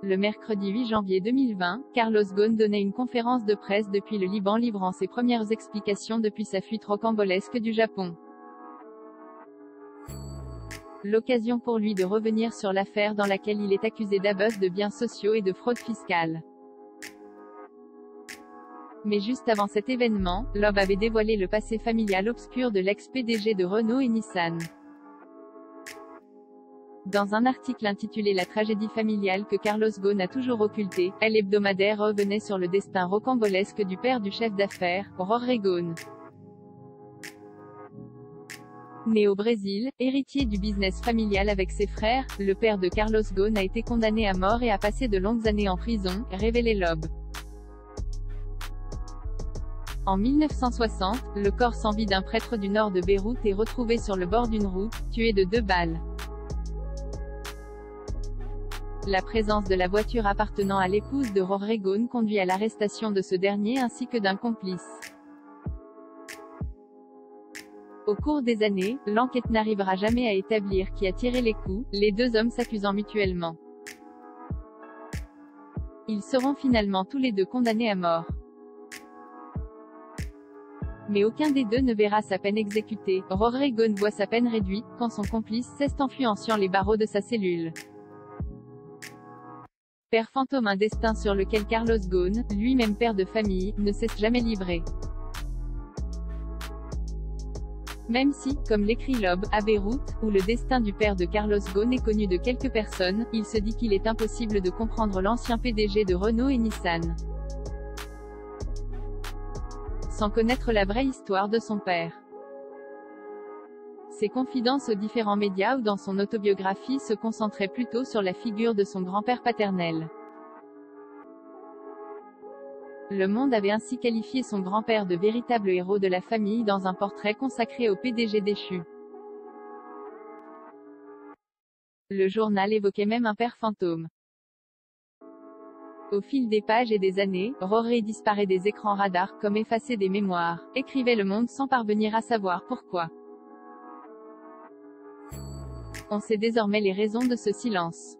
Le mercredi 8 janvier 2020, Carlos Ghosn donnait une conférence de presse depuis le Liban livrant ses premières explications depuis sa fuite rocambolesque du Japon. L'occasion pour lui de revenir sur l'affaire dans laquelle il est accusé d'abus de biens sociaux et de fraude fiscale. Mais juste avant cet événement, Loeb avait dévoilé le passé familial obscur de l'ex-PDG de Renault et Nissan. Dans un article intitulé La tragédie familiale que Carlos Ghosn a toujours occultée, Elle hebdomadaire revenait sur le destin rocambolesque du père du chef d'affaires, Jorge Ghosn. Né au Brésil, héritier du business familial avec ses frères, le père de Carlos Ghosn a été condamné à mort et a passé de longues années en prison, révélait Loeb. En 1960, le corps sans vie d'un prêtre du nord de Beyrouth est retrouvé sur le bord d'une route, tué de 2 balles. La présence de la voiture appartenant à l'épouse de Jorge Ghosn conduit à l'arrestation de ce dernier ainsi que d'un complice. Au cours des années, l'enquête n'arrivera jamais à établir qui a tiré les coups, les deux hommes s'accusant mutuellement. Ils seront finalement tous les deux condamnés à mort. Mais aucun des deux ne verra sa peine exécutée. Jorge Ghosn voit sa peine réduite, quand son complice s'est enfui en sciant les barreaux de sa cellule. Père fantôme, un destin sur lequel Carlos Ghosn, lui-même père de famille, ne s'est jamais livré. Même si, comme l'écrit Loeb, à Beyrouth, où le destin du père de Carlos Ghosn est connu de quelques personnes, il se dit qu'il est impossible de comprendre l'ancien PDG de Renault et Nissan sans connaître la vraie histoire de son père. Ses confidences aux différents médias ou dans son autobiographie se concentraient plutôt sur la figure de son grand-père paternel. Le Monde avait ainsi qualifié son grand-père de véritable héros de la famille dans un portrait consacré au PDG déchu. Le journal évoquait même un père fantôme. Au fil des pages et des années, Jorge disparaît des écrans radars, comme effacé des mémoires, écrivait Le Monde sans parvenir à savoir pourquoi. On sait désormais les raisons de ce silence.